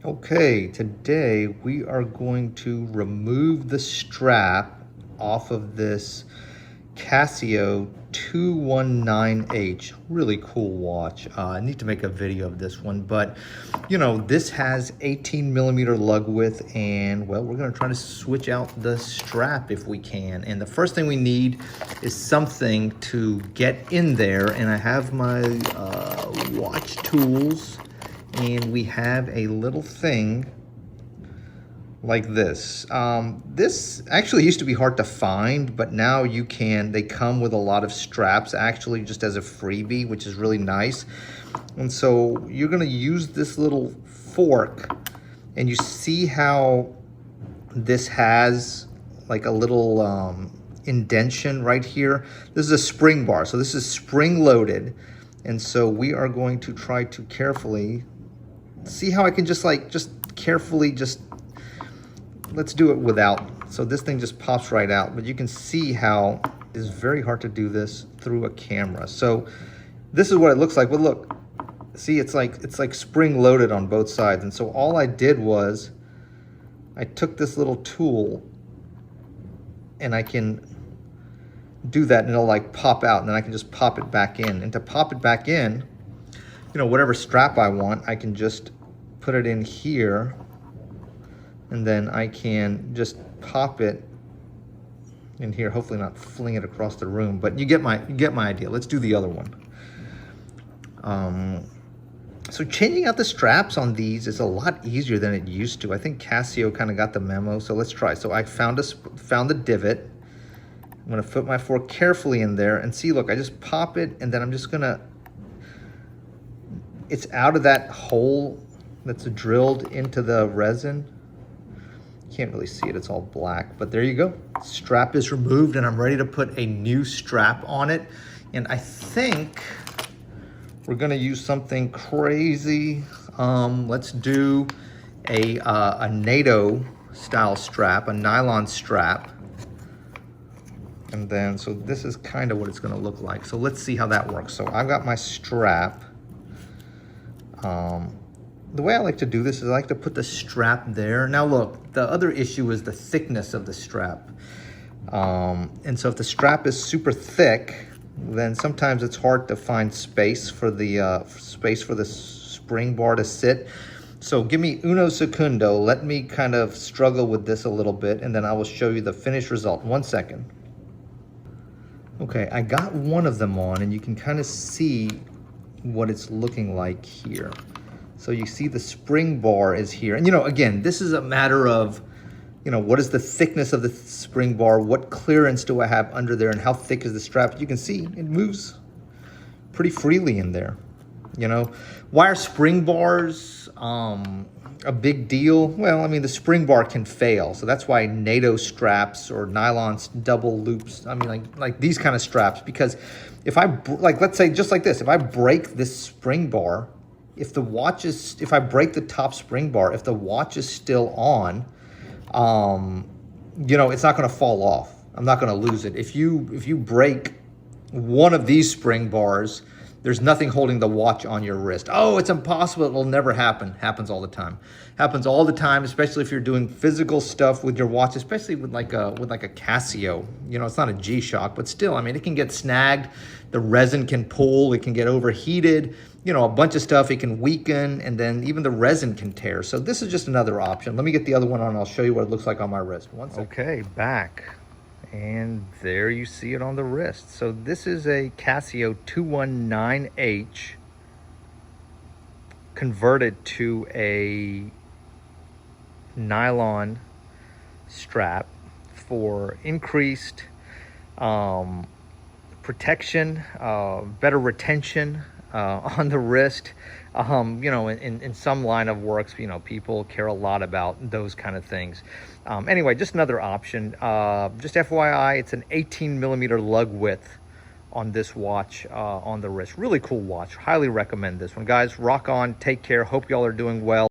Okay, today we are going to remove the strap off of this Casio 219H. Really cool watch. I need to make a video of this one, but you know, this has 18mm lug width, and well, we're gonna try to switch out the strap if we can. And the first thing we need is something to get in there, and I have my watch tools. And we have a little thing like this. This actually used to be hard to find, but now you can. They come with a lot of straps actually just as a freebie, which is really nice. And so you're gonna use this little fork, and you see how this has like a little indentation right here. This is a spring bar, so this is spring loaded. And so we are going to try to carefully see how I can just carefully let's do it without. So this thing just pops right out, but you can see how it's very hard to do this through a camera. So this is what it looks like. But look, see, it's like spring loaded on both sides. And so all I did was I took this little tool and I can do that, and it'll like pop out, and then I can just pop it back in. And to pop it back in, you know, whatever strap I want, I can just put it in here, and then I can just pop it in here, hopefully not fling it across the room, but you get my idea. Let's do the other one. So changing out the straps on these is a lot easier than it used to. I think Casio kind of got the memo, so let's try. So I found the divot. I'm gonna put my fork carefully in there, and see, look, I just pop it, and then I'm just gonna, it's out of that hole that's drilled into the resin. Can't really see it, it's all black, but there you go. Strap is removed, and I'm ready to put a new strap on it. And I think we're gonna use something crazy. Let's do a NATO style strap, a nylon strap. And then, so this is kind of what it's gonna look like. So let's see how that works. So I've got my strap. The way I like to do this is I like to put the strap there. Now look, the other issue is the thickness of the strap. And so if the strap is super thick, then sometimes it's hard to find space for the spring bar to sit. So give me uno segundo. Let me kind of struggle with this a little bit, and then I will show you the finished result. 1 second. Okay, I got one of them on, and you can kind of see what it's looking like here. So you see the spring bar is here. And you know, again, this is a matter of, you know, what is the thickness of the spring bar? What clearance do I have under there? And how thick is the strap? You can see it moves pretty freely in there. You know, why are spring bars a big deal? Well, I mean, the spring bar can fail. So that's why NATO straps or nylon double loops, I mean, like these kind of straps, because if I, like, let's say just like this, if I break this spring bar, if I break the top spring bar, if the watch is still on, you know, it's not going to fall off. I'm not going to lose it. If you break one of these spring bars, there's nothing holding the watch on your wrist. Oh, it's impossible. It'll never happen. Happens all the time. Happens all the time, especially if you're doing physical stuff with your watch, especially with like a Casio. You know, it's not a G-Shock, but still, I mean, it can get snagged. The resin can pull. It can get overheated. You know, a bunch of stuff. It can weaken, and then even the resin can tear. So this is just another option. Let me get the other one on, and I'll show you what it looks like on my wrist. 1 second. Okay, back. And there you see it on the wrist. So this is a Casio 219H converted to a nylon strap for increased protection, better retention on the wrist. You know, in some line of works, you know, people care a lot about those kind of things. Anyway, just another option. Just FYI, it's an 18mm lug width on this watch on the wrist. Really cool watch. Highly recommend this one. Guys, rock on. Take care. Hope y'all are doing well.